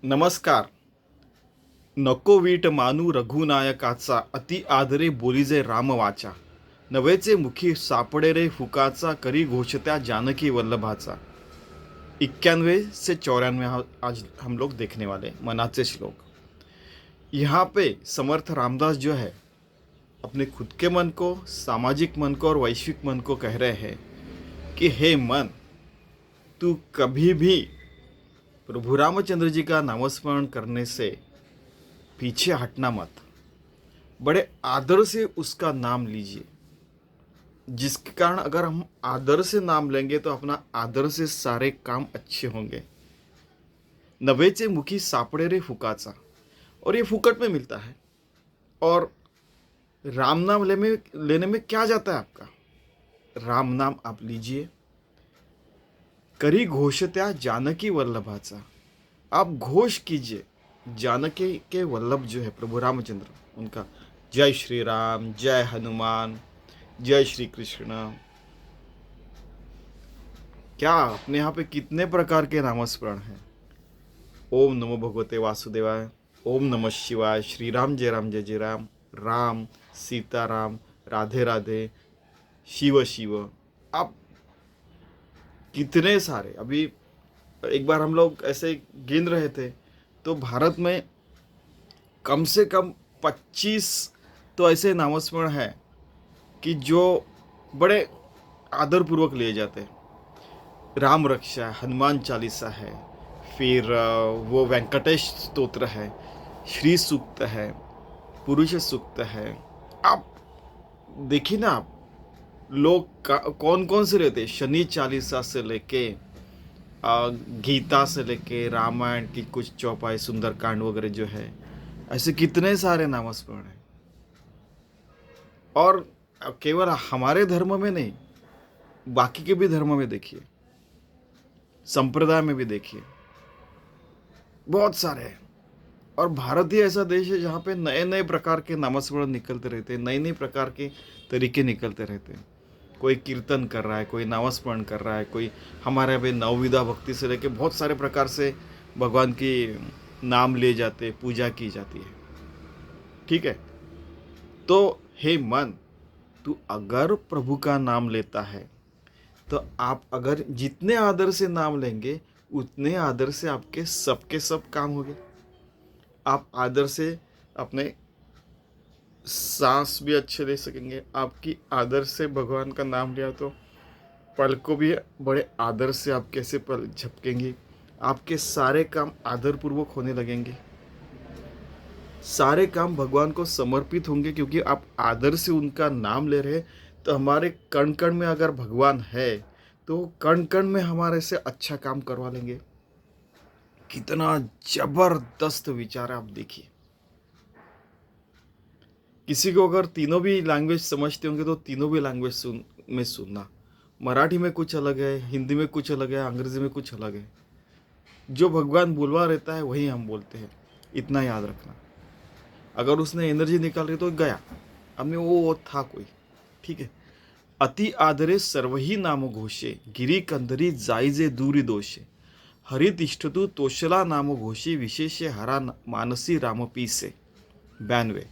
नमस्कार. नको वीट मानू रघुनायकाचा, अति आदरे बोलिजे राम वाचा. नवेचे मुखी सापडे रे फुकाचा, करी घोष त्या जानकी वल्लभाचा. 91 से 94 आज हम लोग देखने वाले मनाचे श्लोक. यहाँ पे समर्थ रामदास जो है अपने खुद के मन को, सामाजिक मन को और वैश्विक मन को कह रहे हैं कि हे मन, तू कभी भी प्रभु रामचंद्र जी का नामस्मरण करने से पीछे हटना मत. बड़े आदर से उसका नाम लीजिए, जिसके कारण अगर हम आदर से नाम लेंगे तो अपना आदर से सारे काम अच्छे होंगे. नवेचे मुखी सापड़े रे फुकाचा, और ये फुकट में मिलता है. और राम नाम लेने में क्या जाता है आपका. राम नाम आप लीजिए. करी घोष त्या जानकी वल्लभाचा, आप घोष कीजिए जानकी के वल्लभ जो है प्रभु रामचंद्र, उनका. जय श्री राम, जय हनुमान, जय श्री कृष्ण. क्या अपने यहाँ पे कितने प्रकार के नामस्मरण हैं. ओम नमो भगवते वासुदेवाय, ओम नमः शिवाय, श्री राम जय जय राम, राम सीताराम, राधे राधे, शिव शिव. आप कितने सारे. अभी एक बार हम लोग ऐसे गिन रहे थे तो भारत में कम से कम 25 तो ऐसे नामस्मरण हैं कि जो बड़े आदरपूर्वक लिए जाते हैं. राम रक्षा, हनुमान चालीसा है, फिर वो वेंकटेश स्तोत्र है, श्री सूक्त है, पुरुष सूक्त है. आप देखिए ना, आप लोग कौन कौन से लेते हैं. शनि चालीसा से लेके गीता से लेके रामायण की कुछ चौपाई, सुंदरकांड वगैरह जो है, ऐसे कितने सारे नामस्मरण हैं. और केवल हमारे धर्म में नहीं, बाकी के भी धर्म में देखिए, संप्रदाय में भी देखिए, बहुत सारे हैं. और भारत ही ऐसा देश है जहाँ पे नए नए प्रकार के नामस्मरण निकलते रहते हैं, नए नए प्रकार के तरीके निकलते रहते हैं. कोई कीर्तन कर रहा है, कोई नामस्मरण कर रहा है, कोई हमारे यहाँ पे नवविधा भक्ति से लेके बहुत सारे प्रकार से भगवान की नाम लिए जाते, पूजा की जाती है. ठीक है. तो हे मन, तू अगर प्रभु का नाम लेता है तो आप अगर जितने आदर से नाम लेंगे उतने आदर से आपके सब काम होंगे. आप आदर से अपने सांस भी अच्छे ले सकेंगे. आपकी आदर से भगवान का नाम लिया तो पल को भी बड़े आदर से आप कैसे पल झपकेंगे. आपके सारे काम आदरपूर्वक होने लगेंगे. सारे काम भगवान को समर्पित होंगे, क्योंकि आप आदर से उनका नाम ले रहे हैं. तो हमारे कण कण में अगर भगवान है तो कण कण में हमारे से अच्छा काम करवा लेंगे. कितना जबरदस्त विचार है. आप देखिए, किसी को अगर तीनों भी लैंग्वेज समझते होंगे तो तीनों भी लैंग्वेज में सुनना. मराठी में कुछ अलग है, हिंदी में कुछ अलग है, अंग्रेजी में कुछ अलग है. जो भगवान बोलवा रहता है वही हम बोलते हैं. इतना याद रखना. अगर उसने एनर्जी निकाल रही तो गया, हमने वो था कोई. ठीक है. अति आदरे सर्वही नाम घोषे, गिरी कंदरी जाईजे दूरी दोषे. हरित इष्टतु तोषला नाम घोषे, विशेषे हरा मानसी राम पीसे. 92.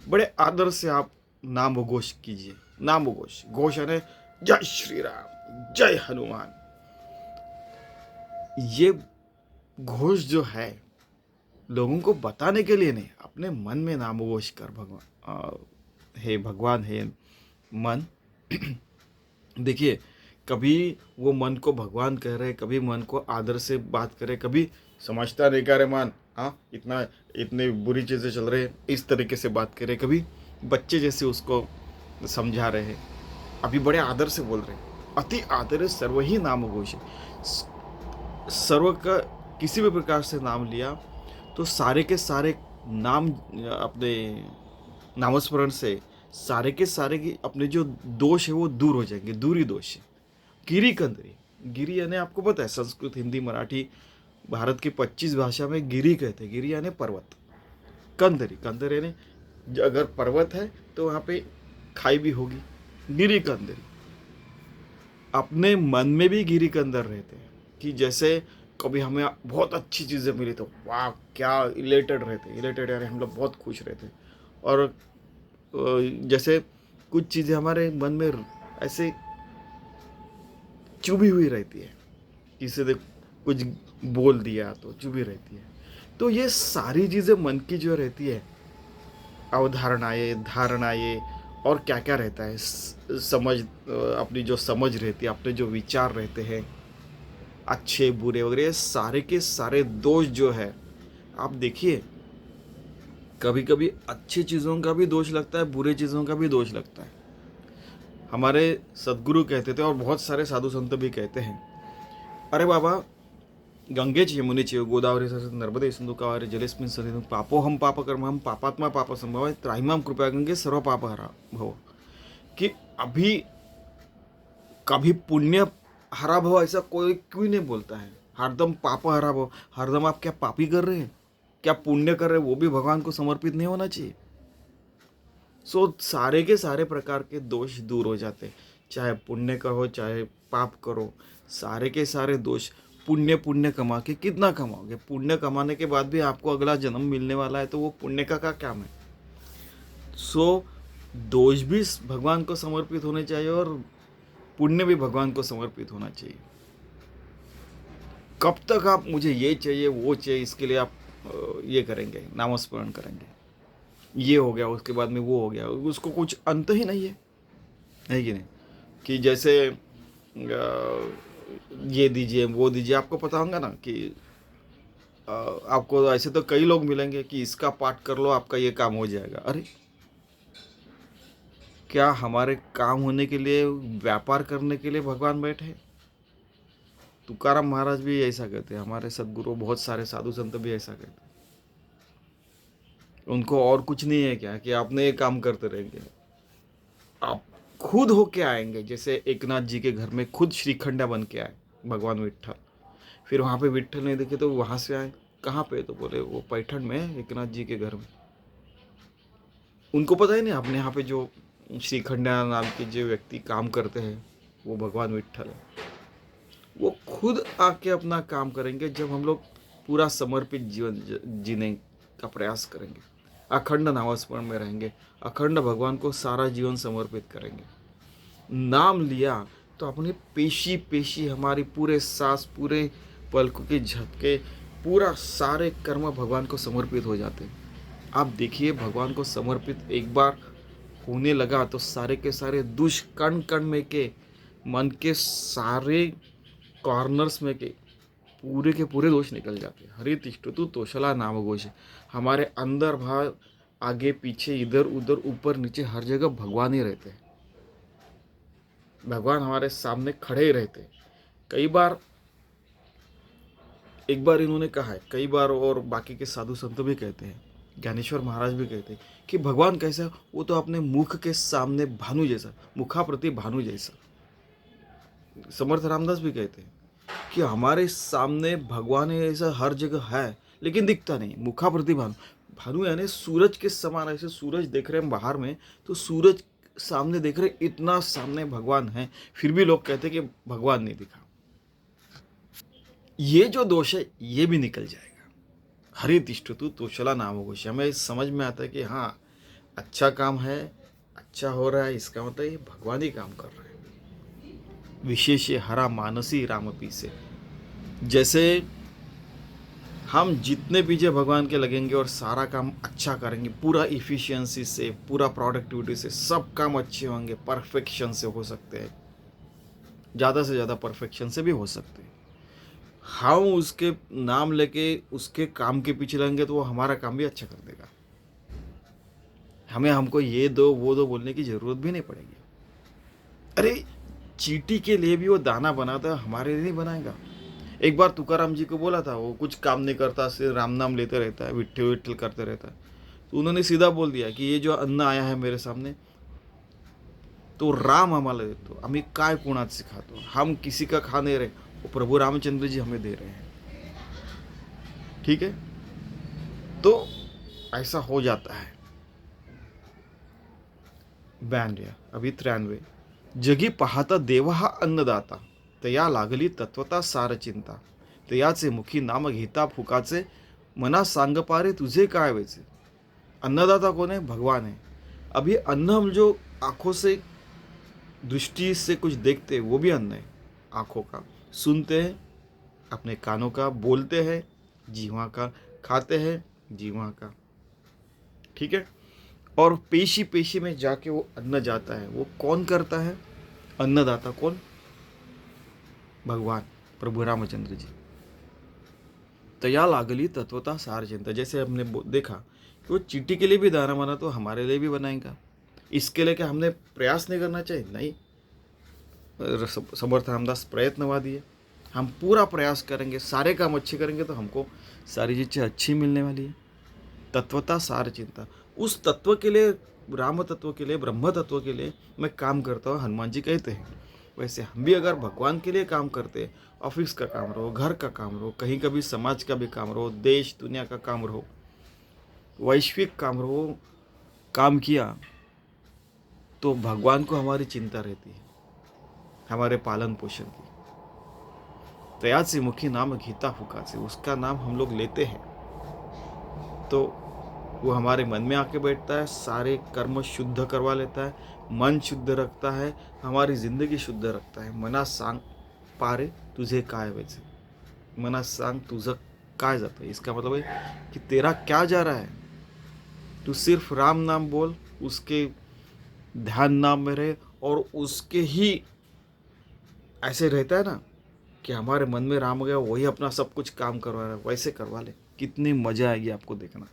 बड़े आदर से आप नाम घोष कीजिए. नाम घोष, घोष यानी जय श्री राम, जय हनुमान. ये घोष जो है लोगों को बताने के लिए नहीं, अपने मन में नाम घोष कर भगवान, हे भगवान, हे मन. देखिए, कभी वो मन को भगवान कह रहे, कभी मन को आदर से बात करे, कभी समझता नहीं क्या रे मन, हाँ इतनी बुरी चीज़ें चल रही है, इस तरीके से बात करे. कभी बच्चे जैसे उसको समझा रहे हैं, अभी बड़े आदर से बोल रहे हैं. अति आदर सर्व ही नाम घोष. सर्व का किसी भी प्रकार से नाम लिया तो सारे के सारे नाम अपने नामस्मरण से सारे के सारे की अपने जो दोष है वो दूर हो जाएंगे. दूरी दोष है. गिरी कंदरी, गिरी यानी आपको पता है, संस्कृत, हिंदी, मराठी, भारत की 25 भाषा में गिरी कहते हैं. गिरी यानी पर्वत. कंदरी, कंदर यानी अगर पर्वत है तो वहाँ पे खाई भी होगी. गिरी कंदरी. अपने मन में भी गिरी कंदर रहते हैं कि जैसे कभी हमें बहुत अच्छी चीज़ें मिली तो वाह क्या इलेटेड रहते, इलेटेड यानी हम लोग बहुत खुश रहते। और जैसे कुछ चीज़ें हमारे मन में ऐसे चुभी हुई रहती है, किसी ने कुछ बोल दिया तो चुभी रहती है। तो ये सारी चीज़ें मन की जो रहती है, अवधारणाएं, धारणाएं और क्या क्या रहता है, समझ, अपनी जो समझ रहती है, अपने जो विचार रहते हैं अच्छे बुरे वगैरह, ये सारे के सारे दोष जो है, आप देखिए कभी कभी अच्छी चीज़ों का भी दोष लगता है, बुरे चीज़ों का भी दोष लगता है। हमारे सदगुरु कहते थे और बहुत सारे साधु संत भी कहते हैं, अरे बाबा, गंगे च यमुने चैव गोदावरी सरस्वती नर्मदे सिंधु कावेरी जलेस्मिन् सन्निधिं पापो हम पाप कर्म हम पापात्मा पाप संभव त्राहिमाम कृपया गंगे सर्व पाप हरा भव। कि अभी कभी पुण्य हरा भव ऐसा कोई क्यों नहीं बोलता है, हरदम पाप हरा भव। हरदम आप क्या पापी कर रहे हैं, क्या पुण्य कर रहे हैं, वो भी भगवान को समर्पित नहीं होना चाहिए। सारे के सारे प्रकार के दोष दूर हो जाते, चाहे पुण्य का हो चाहे पाप करो, सारे के सारे दोष। पुण्य पुण्य कमा के कितना कमाओगे, पुण्य कमाने के बाद भी आपको अगला जन्म मिलने वाला है, तो वो पुण्य का क्या काम है। दोष भी भगवान को समर्पित होने चाहिए और पुण्य भी भगवान को समर्पित होना चाहिए। कब तक आप मुझे ये चाहिए वो चाहिए, इसके लिए आप ये करेंगे, नामस्मरण करेंगे, ये हो गया उसके बाद में वो हो गया, उसको कुछ अंत ही नहीं है कि नहीं। कि जैसे ये दीजिए वो दीजिए, आपको पता होगा ना कि आपको ऐसे तो कई लोग मिलेंगे कि इसका पाठ कर लो आपका ये काम हो जाएगा। अरे क्या हमारे काम होने के लिए, व्यापार करने के लिए भगवान बैठे? तुकाराम महाराज भी ऐसा कहते हैं, हमारे सदगुरु बहुत सारे साधु संत भी ऐसा कहते हैं। उनको और कुछ नहीं है क्या कि आपने ये काम करते रहेंगे, आप खुद होके आएंगे। जैसे एकनाथ जी के घर में खुद श्रीखंडा बन के आए भगवान विट्ठल, फिर वहाँ पे विट्ठल नहीं दिखे तो वहाँ से आए कहाँ पे, तो बोले वो पैठण में एकनाथ जी के घर में। उनको पता ही नहीं अपने यहाँ पे जो श्रीखंडा नाम के जो व्यक्ति काम करते हैं वो भगवान विट्ठल है। वो खुद आके अपना काम करेंगे जब हम लोग पूरा समर्पित जीवन जीने का प्रयास करेंगे, अखंड नामस्मरण में रहेंगे, अखंड भगवान को सारा जीवन समर्पित करेंगे। नाम लिया तो अपनी पेशी पेशी, हमारी पूरे सांस, पूरे पलकों के झपके, पूरा सारे कर्म भगवान को समर्पित हो जाते हैं। आप देखिए भगवान को समर्पित एक बार होने लगा तो सारे के सारे दुष्कण कण में के, मन के सारे कॉर्नर्स में के पूरे दोष निकल जाते हैं। हरि तिष्ठतु तोषला नाम घोष। हमारे अंदर बाहर, आगे पीछे, इधर उधर, ऊपर नीचे, हर जगह भगवान ही रहते हैं। भगवान हमारे सामने खड़े ही रहते हैं। कई बार, एक बार इन्होंने कहा है, कई बार और बाकी के साधु संत भी कहते हैं, ज्ञानेश्वर महाराज भी कहते हैं कि भगवान कैसा है, वो तो अपने मुख के सामने भानु जैसा, मुखा प्रति भानु जैसा। समर्थ रामदास भी कहते हैं कि हमारे सामने भगवान ऐसा हर जगह है लेकिन दिखता नहीं, मुखा प्रति भानु। भानु यानी सूरज के समान, ऐसे सूरज देख रहे हैं बाहर में तो सूरज सामने देख रहे, इतना सामने भगवान है, फिर भी लोग कहते हैं कि भगवान नहीं दिखा। ये जो दोष है ये भी निकल जाएगा। हरि तिष्ठतु तोषला नाम घोष। हमें समझ में आता है कि हाँ अच्छा काम है, अच्छा हो रहा है, इसका मतलब ये भगवान ही काम कर रहे हैं। विशेष हरा मानसी राम पीसे। जैसे हम जितने पीछे भगवान के लगेंगे और सारा काम अच्छा करेंगे, पूरा इफिशियंसी से, पूरा प्रोडक्टिविटी से, सब काम अच्छे होंगे, परफेक्शन से हो सकते हैं, ज़्यादा से ज़्यादा परफेक्शन से भी हो सकते हैं। हम उसके नाम लेके उसके काम के पीछे लगेंगे तो वो हमारा काम भी अच्छा कर देगा। हमें हमको ये दो वो दो बोलने की ज़रूरत भी नहीं पड़ेगी। अरे चींटी के लिए भी वो दाना बनाता है, हमारे लिए नहीं बनाएगा। एक बार तुकाराम जी को बोला था, वो कुछ काम नहीं करता, सिर्फ राम नाम लेते रहता है, विट्ठल विट्ठल करते रहता है। तो उन्होंने सीधा बोल दिया कि ये जो अन्न आया है मेरे सामने तो राम आम्हाला देतो, आम्ही काय कोणाचे खातो, हम किसी का खा नहीं रहे, वो प्रभु रामचंद्र जी हमें दे रहे हैं। ठीक है, तो ऐसा हो जाता है। 92 अभी 93। जगी पाहता देव हा अन्नदाता, तया लागली तत्वता सार चिंता, तयाचे मुखी नाम घेता फुकाचे, मना सांग पारे तुझे काय व्हायचे. अन्नदाता कौन है? भगवान है. अभी अन्न हम जो आंखों से, दृष्टि से कुछ देखते हैं वो भी अन्न है. आंखों का सुनते हैं, अपने कानों का बोलते हैं, जीवा का खाते हैं, जीवा का. ठीक है. और पेशी पेशी में जाके वो अन्न जाता है. वो कौन करता है? अन्नदाता कौन? भगवान प्रभु रामचंद्र जी. तया लागली तत्वता सार चिंता. जैसे हमने देखा कि वो चींटी के लिए भी दाना बना तो हमारे लिए भी बनाएगा. इसके लिए क्या हमने प्रयास नहीं करना चाहिए? नहीं. समर्थ रामदास प्रयत्नवादी है. हम पूरा प्रयास करेंगे, सारे काम अच्छे करेंगे तो हमको सारी चीज़ें अच्छी मिलने वाली है. तत्वता सार चिंता. उस तत्व के लिए, राम तत्व के लिए, ब्रह्म तत्व के लिए मैं काम करता हूँ, हनुमान जी कहते हैं. वैसे हम भी अगर भगवान के लिए काम करते, ऑफिस का काम रहो, घर का काम रहो, कहीं का भी समाज का भी काम रहो, देश दुनिया का काम रहो, वैश्विक काम रहो, काम किया तो भगवान को हमारी चिंता रहती है, हमारे पालन पोषण की. तयाचे मुखी नाम घेता फुकाचे. उसका नाम हम लोग लेते हैं तो वो हमारे मन में आके बैठता है, सारे कर्म शुद्ध करवा लेता है, मन शुद्ध रखता है, हमारी जिंदगी शुद्ध रखता है. मना सांग पारे तुझे काय व्हायचे. मना सांग तुझं काय जातं. इसका मतलब है कि तेरा क्या जा रहा है. तू सिर्फ राम नाम बोल, उसके ध्यान नाम में रहे और उसके ही ऐसे रहता है ना कि हमारे मन में राम गया, वही अपना सब कुछ काम करवा रहा है. वैसे करवा ले, कितनी मजा आएगी आपको देखना.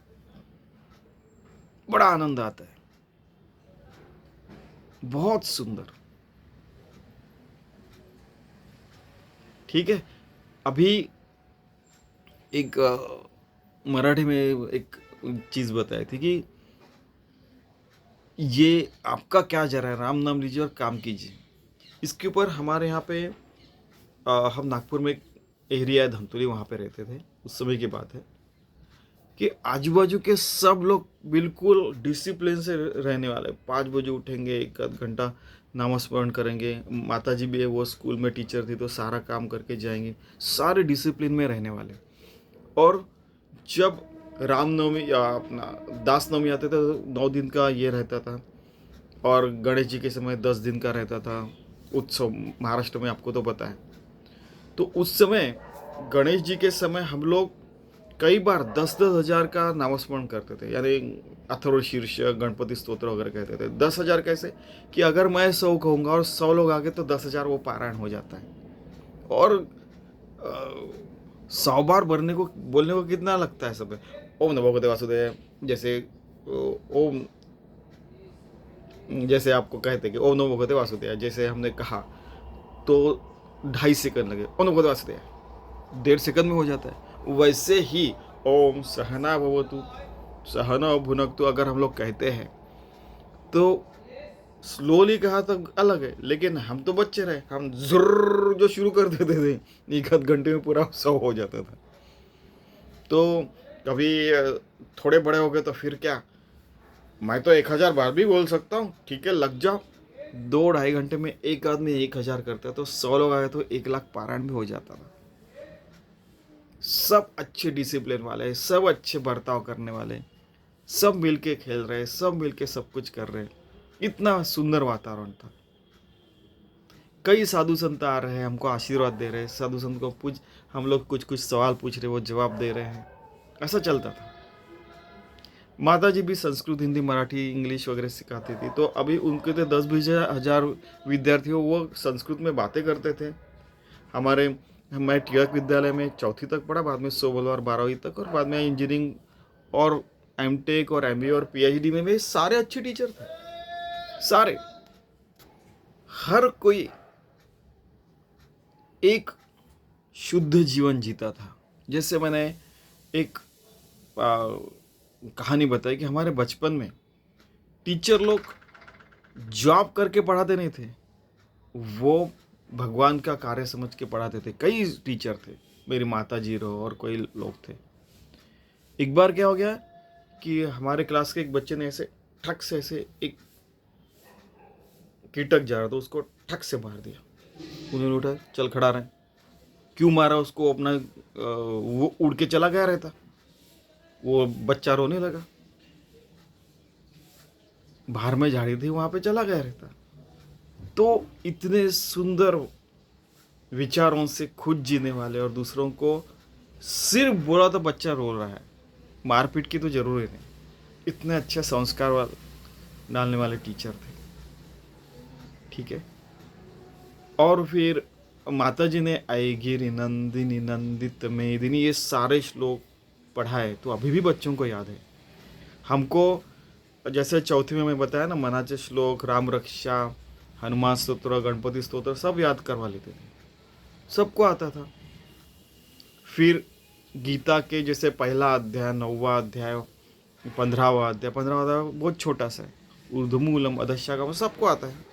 बड़ा आनंद आता है, बहुत सुंदर. ठीक है. अभी एक मराठी में एक चीज बताई थी कि ये आपका क्या जा रहा है, राम नाम लीजिए और काम कीजिए. इसके ऊपर हमारे यहाँ पे हम नागपुर में एक एरिया है धंतुली, वहाँ पे रहते थे. उस समय की बात है कि आजू बाजू के सब लोग बिल्कुल डिसिप्लिन से रहने वाले. 5 बजे उठेंगे, 1 घंटा नामस्मरण करेंगे. माता जी भी है, वो स्कूल में टीचर थी तो सारा काम करके जाएंगे. सारे डिसिप्लिन में रहने वाले. और जब रामनवमी या अपना दास नवमी आते थे तो 9 दिन का ये रहता था, और गणेश जी के समय 10 दिन का रहता था उत्सव. महाराष्ट्र में आपको तो पता है. तो उस समय गणेश जी के समय हम लोग कई बार 10-10 हजार का नामस्मरण करते थे. यानी अथर्व शीर्ष, गणपति स्तोत्र वगैरह कहते थे. 10,000 कैसे कि अगर मैं 100 कहूँगा और 100 लोग आगे तो 10,000 वो पारायण हो जाता है. और 100 बार बोलने को कितना लगता है सब. ओम नमो भगवते वासुदेव, जैसे ओम, जैसे आपको कहते कि ओम नमो भगवते वासुदेव, जैसे हमने कहा तो 2.5 सेकंड लगे. ओम नमो भगवते वासुदेव 1.5 सेकंड में हो जाता है. वैसे ही ओम सहना भवतु सहना भुनक्तु अगर हम लोग कहते हैं तो स्लोली कहा तो अलग है, लेकिन हम तो बच्चे रहे, हम जुर्र जो शुरू कर देते थे, 1 घंटे में पूरा 100 हो जाता था. तो कभी थोड़े बड़े हो गए तो फिर क्या, मैं तो 1,000 बार भी बोल सकता हूँ. ठीक है, लग जाओ. 2-2.5 घंटे में एक आदमी 1,000 करता है तो 100 लोग आए तो 1,00,000 पारायण भी हो जाता था. सब अच्छे डिसिप्लिन वाले, सब अच्छे बर्ताव करने वाले, सब मिलके खेल रहे, सब मिलके सब कुछ कर रहे. इतना सुंदर वातावरण था. कई साधु संत आ रहे हैं, हमको आशीर्वाद दे रहे हैं. साधु संत को हम लोग कुछ कुछ सवाल पूछ रहे, वो जवाब दे रहे हैं. ऐसा चलता था. माता जी भी संस्कृत, हिंदी, मराठी, इंग्लिश वगैरह सिखाती थी. तो अभी उनके तो 10-20 हजार विद्यार्थी हो, वो संस्कृत में बातें करते थे. मैं टिळक विद्यालय में 4वीं तक पढ़ा, बाद में सोबल और 12वीं तक, और बाद में इंजीनियरिंग और एमटेक और एमबीए और पीएचडी में भी सारे अच्छे टीचर थे. सारे, हर कोई एक शुद्ध जीवन जीता था. जैसे मैंने एक कहानी बताई कि हमारे बचपन में टीचर लोग जॉब करके पढ़ाते नहीं थे, वो भगवान का कार्य समझ के पढ़ाते थे. कई टीचर थे, मेरी माता जी रहो और कोई लोग थे. एक बार क्या हो गया कि हमारे क्लास के एक बच्चे ने ऐसे ठक से ऐसे एक कीटक जा रहा था, उसको ठक से मार दिया. उन्होंने उठा, चल खड़ा रहे. क्यों मारा उसको, अपना वो उड़ के चला गया रहता, वो बच्चा रोने लगा, बाहर में झाड़ी थी वहां पे चला गया रहता। तो इतने सुंदर विचारों से खुद जीने वाले और दूसरों को सिर्फ बोला तो बच्चा रो रहा है, मारपीट की तो जरूरी नहीं, इतने अच्छे संस्कार डालने वाले टीचर थे। ठीक है। और फिर माता जी ने ऐगिरि नंदिनी नंदित मेदिनी ये सारे श्लोक पढ़ाए, तो अभी भी बच्चों को याद है। हमको जैसे चौथी में मैं बताया ना, मनाचे श्लोक, राम रक्षा, हनुमान स्तोत्र, गणपति स्तोत्र सब याद करवा लेते थे, सबको आता था। फिर गीता के जैसे पहला अध्याय, 9वां अध्याय, 15वां अध्याय, 15वां अध्याय बहुत छोटा सा है, ऊर्ध्वमूलम अधशाखम सबको आता है,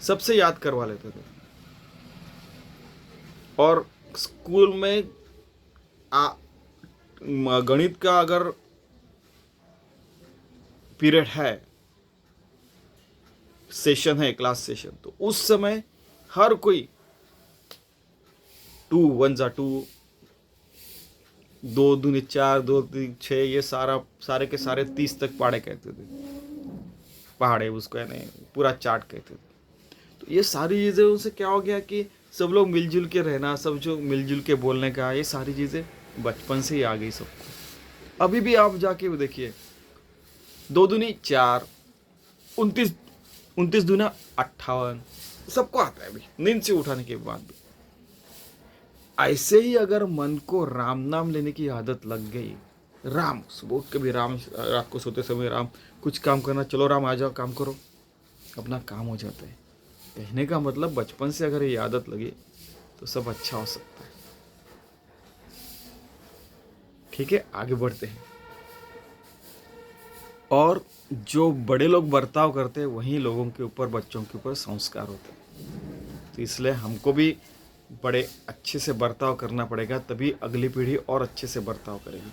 सबसे याद करवा लेते थे। और स्कूल में गणित का अगर पीरियड है, सेशन है, क्लास सेशन, तो उस समय हर कोई 2 1 जा 2, 2 दूनी 4, 2 3 6, ये सारे के सारे 30 तक पहाड़े कहते थे, पहाड़े उसको यानी पूरा चार्ट कहते थे। तो ये सारी चीज़ें उनसे क्या हो गया कि सब लोग मिलजुल के रहना, सब जो मिलजुल के बोलने का, ये सारी चीज़ें बचपन से ही आ गई सबको। अभी भी आप जाके देखिए, 2 दूनी 4, 29, 29 दूना 58, सबको आता है अभी नींद से उठाने के बाद भी। ऐसे ही अगर मन को राम नाम लेने की आदत लग गई, राम सुबह उठ के भी राम, रात को सोते समय राम, कुछ काम करना, चलो राम आ जाओ काम करो, अपना काम हो जाता है। कहने का मतलब बचपन से अगर ये आदत लगी तो सब अच्छा हो सकता है। ठीक है, आगे बढ़ते हैं। और जो बड़े लोग बर्ताव करते हैं वही लोगों के ऊपर, बच्चों के ऊपर संस्कार होते हैं। तो इसलिए हमको भी बड़े अच्छे से बर्ताव करना पड़ेगा, तभी अगली पीढ़ी और अच्छे से बर्ताव करेगी।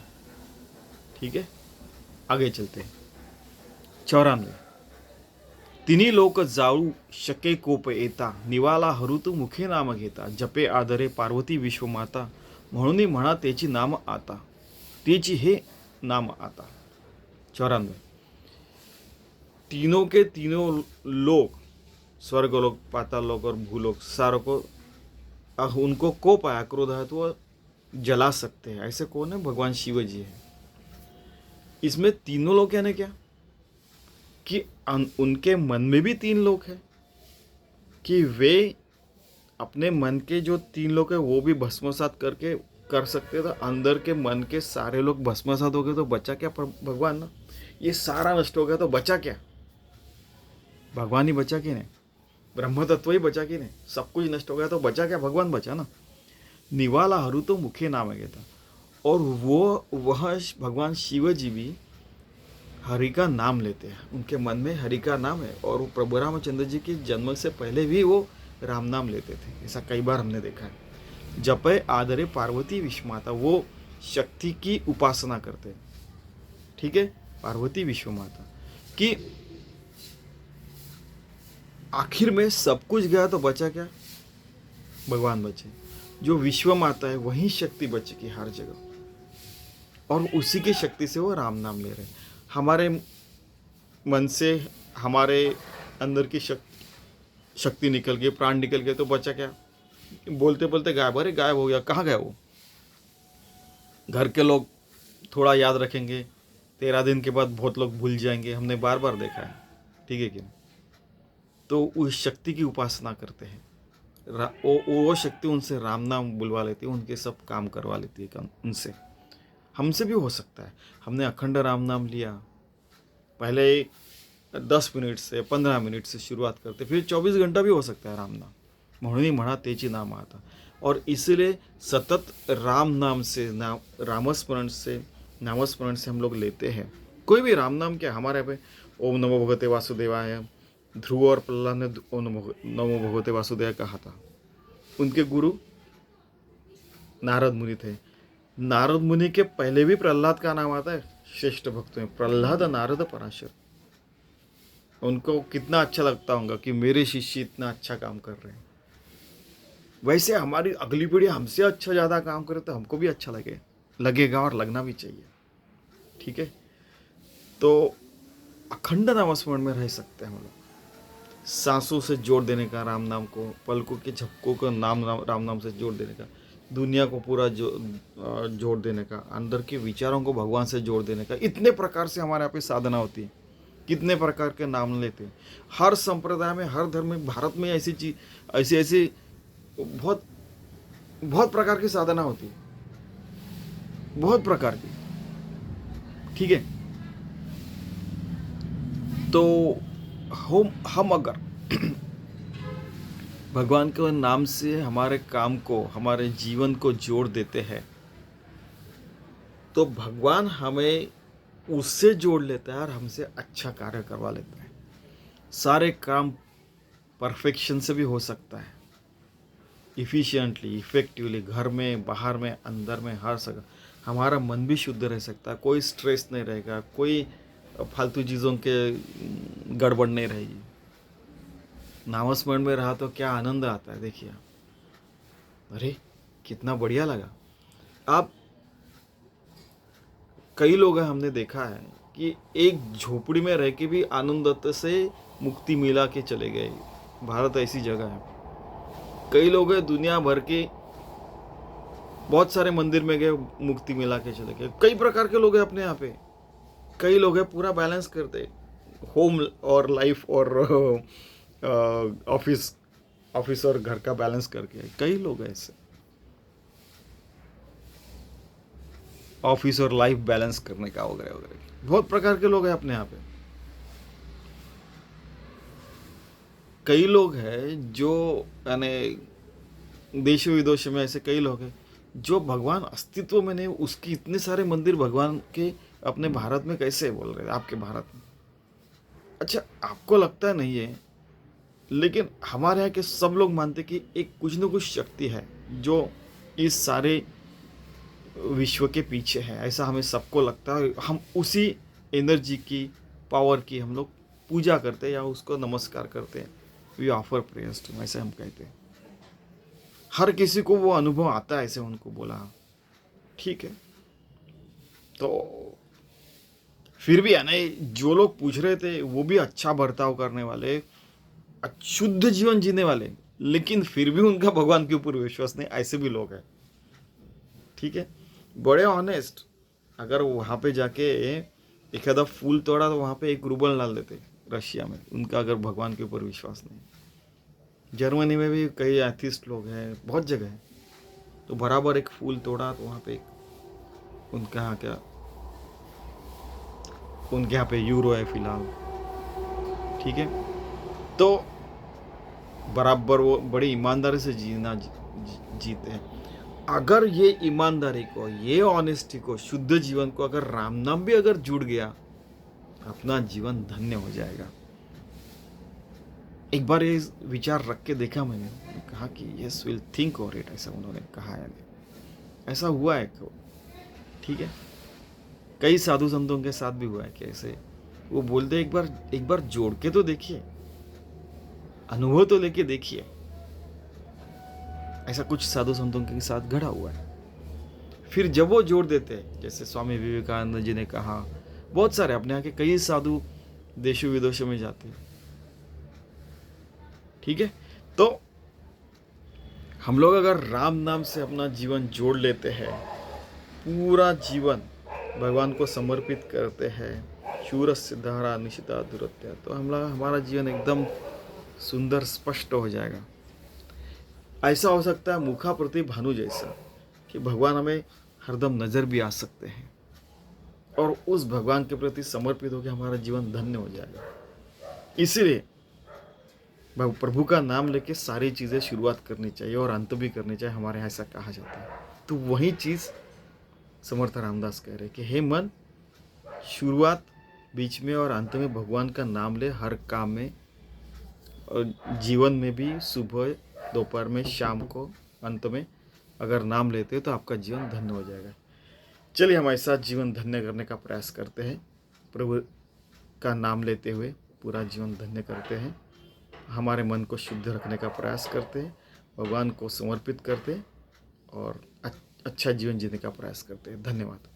ठीक है, आगे चलते हैं। 94, तिन्ही लोक जाळू शके कोप येता, निवाला हरूतू मुखे नाम घेता, जपे आदरे पार्वती विश्वमाता, म्हणून म्हणा तेची नाम आता, तेची हे नाम आता। 94, तीनों के तीनों लोक, स्वर्गलोक, पाताल लोक और भूलोक, सारों को उनको कोप आया, क्रोध आया तो वह जला सकते हैं। ऐसे कौन है? भगवान शिव जी है। इसमें तीनों लोग यानी क्या कि उनके मन में भी 3 लोग हैं, कि वे अपने मन के जो 3 लोग हैं वो भी भस्मसात करके कर सकते थे। अंदर के मन के सारे लोग भस्मसात हो गए तो बचा क्या? भगवान ना। ये सारा नष्ट हो गया तो बचा क्या? भगवान ही बचा कि नहीं? ब्रह्म तत्व ही बचा कि नहीं? सब कुछ नष्ट हो गया तो बचा क्या? भगवान बचा ना। निवाला हरू तो मुखे नाम है था, और वह भगवान शिव जी भी हरि का नाम लेते हैं, उनके मन में हरि का नाम है। और वो प्रभु रामचंद्र जी के जन्म से पहले भी वो राम नाम लेते थे, ऐसा कई बार हमने देखा है। जपे आदरे पार्वती विश्वमाता, वो शक्ति की उपासना करते हैं। ठीक है, पार्वती विश्वमाता कि आखिर में सब कुछ गया तो बचा क्या? भगवान बचे। जो विश्व माता है वही शक्ति बचेगी हर जगह, और उसी की शक्ति से वो राम नाम ले रहे हैं। हमारे मन से हमारे अंदर की शक्ति निकल गई, प्राण निकल गए तो बचा क्या? बोलते बोलते गायब। अरे गायब हो गया, कहाँ गया वो? घर के लोग थोड़ा याद रखेंगे, 13 दिन के बाद बहुत लोग भूल जाएंगे, हमने बार बार देखा है। ठीक है कि नहीं? तो उस शक्ति की उपासना करते हैं, वो शक्ति उनसे राम नाम बुलवा लेती है, उनके सब काम करवा लेती है उनसे। हमसे भी हो सकता है। हमने अखंड राम नाम लिया, पहले 10 मिनट से 15 मिनट से शुरुआत करते, फिर 24 घंटा भी हो सकता है राम नाम, म्हणून म्हणा तेची नाम आता। और इसलिए सतत राम नाम से, नामस्मरण से हम लोग लेते हैं। कोई भी राम नाम क्या, हमारे यहाँ पे ओम नमो भगवते वासुदेवाय, ध्रुव और प्रहलाद ने ओम नमो भगवते वासुदेवाय कहा था। उनके गुरु नारद मुनि थे। नारद मुनि के पहले भी प्रहलाद का नाम आता है श्रेष्ठ भक्तों में, प्रहलाद नारद पराशर। उनको कितना अच्छा लगता होगा कि मेरे शिष्य इतना अच्छा काम कर रहे हैं। वैसे हमारी अगली पीढ़ी हमसे अच्छा ज़्यादा काम करे तो हमको भी अच्छा लगेगा और लगना भी चाहिए। ठीक है, तो अखंड नामस्मरण में रह सकते हैं हम लोग। सांसों से जोड़ देने का राम नाम को, पलकों के झपकों को राम नाम से जोड़ देने का, दुनिया को पूरा जोड़ देने का, अंदर के विचारों को भगवान से जोड़ देने का। इतने प्रकार से हमारे यहाँ पे साधना होती है, कितने प्रकार के नाम लेते हैं। हर संप्रदाय में, हर धर्म में, भारत में ऐसी चीज, ऐसी ऐसी बहुत बहुत प्रकार की साधना होती है, बहुत प्रकार की। ठीक है, तो हम अगर भगवान के नाम से हमारे काम को, हमारे जीवन को जोड़ देते हैं, तो भगवान हमें उससे जोड़ लेता है और हमसे अच्छा कार्य करवा लेता है। सारे काम परफेक्शन से भी हो सकता है, इफ़िशिएंटली, इफ़ेक्टिवली, घर में, बाहर में, अंदर में, हर जगह। हमारा मन भी शुद्ध रह सकता है, कोई स्ट्रेस नहीं रहेगा, कोई फालतू चीज़ों के गड़बड़ नहीं रहेगी। नामस्मरण में रहा तो क्या आनंद आता है, देखिए आप। अरे कितना बढ़िया लगा। आप कई लोग हैं, हमने देखा है कि एक झोपड़ी में रह के भी आनंद से मुक्ति मिला के चले गए। भारत ऐसी जगह है। कई लोग हैं दुनिया भर के बहुत सारे मंदिर में गए, मुक्ति मिला के चले गए। कई प्रकार के लोग हैं अपने यहाँ पे। कई लोग हैं पूरा बैलेंस करते, होम और लाइफ और ऑफिस ऑफिस और घर का बैलेंस करके। कई लोग हैं ऐसे, ऑफिस और लाइफ बैलेंस करने का वगैरह वगैरह। बहुत प्रकार के लोग हैं अपने यहाँ पे। कई लोग हैं जो, यानी देशों विदेशों में ऐसे कई लोग हैं जो भगवान अस्तित्व में नहीं, उसकी इतने सारे मंदिर भगवान के अपने भारत में कैसे बोल रहे हैं, आपके भारत में। अच्छा, आपको लगता नहीं है, लेकिन हमारे यहाँ के सब लोग मानते कि एक कुछ न कुछ शक्ति है जो इस सारे विश्व के पीछे है। ऐसा हमें सबको लगता है। हम उसी एनर्जी की, पावर की हम लोग पूजा करते हैं या उसको नमस्कार करते हैं। वी ऑफर प्रेयर्स टू, ऐसे हम कहते हैं। हर किसी को वो अनुभव आता है, ऐसे उनको बोला। ठीक है, तो फिर भी है ना, जो लोग पूछ रहे थे वो भी अच्छा बर्ताव करने वाले, शुद्ध जीवन जीने वाले, लेकिन फिर भी उनका भगवान के ऊपर विश्वास नहीं, ऐसे भी लोग हैं। ठीक है, बड़े ऑनेस्ट। अगर वहाँ पे जाके एक आधा फूल तोड़ा तो वहाँ पे 1 रूबल डाल देते रशिया में, उनका अगर भगवान के ऊपर विश्वास नहीं। जर्मनी में भी कई एथिस्ट लोग हैं, बहुत जगह है, तो बराबर एक फूल तोड़ा तो वहाँ पे उनके यहाँ पे यूरो है फिलहाल। ठीक है, तो बराबर वो बड़ी ईमानदारी से जीते हैं। अगर ये ईमानदारी को, ये ऑनेस्टी को, शुद्ध जीवन को अगर राम नाम भी अगर जुड़ गया, अपना जीवन धन्य हो जाएगा। एक बार ये विचार रख के देखा मैंने, कहा कि yes will think of it, ऐसा उन्होंने कहा है। ऐसा हुआ है। ठीक है, कई साधु संतों के साथ भी हुआ है कि ऐसे वो बोलते एक बार जोड़ के तो देखिए, अनुभव तो लेके देखिए। ऐसा कुछ साधु संतों के साथ घड़ा हुआ है। फिर जब वो जोड़ देते हैं, जैसे स्वामी विवेकानंद जी ने कहा, बहुत सारे अपने यहाँ के कई साधु देशों विदेशों में जाते हैं। ठीक है, तो हम लोग अगर राम नाम से अपना जीवन जोड़ लेते हैं, पूरा जीवन भगवान को समर्पित करते हैं, शूर सिद्धारा निशिता दुरत्या, तो हमारा जीवन एकदम सुंदर स्पष्ट हो जाएगा। ऐसा हो सकता है मुखा प्रति भानु जैसा, कि भगवान हमें हरदम नज़र भी आ सकते हैं, और उस भगवान के प्रति समर्पित होकर हमारा जीवन धन्य हो जाएगा। इसीलिए प्रभु का नाम लेके सारी चीज़ें शुरुआत करनी चाहिए और अंत भी करनी चाहिए, हमारे यहाँ ऐसा कहा जाता है। तो वही चीज़ समर्थ रामदास कह रहे कि हे मन, शुरुआत, बीच में और अंत में भगवान का नाम ले, हर काम में और जीवन में भी, सुबह, दोपहर में, शाम को, अंत में अगर नाम लेते हो तो आपका जीवन धन्य हो जाएगा। चलिए हम ऐसा जीवन धन्य करने का प्रयास करते हैं, प्रभु का नाम लेते हुए पूरा जीवन धन्य करते हैं, हमारे मन को शुद्ध रखने का प्रयास करते हैं, भगवान को समर्पित करते और अच्छा जीवन जीने का प्रयास करते हैं। धन्यवाद।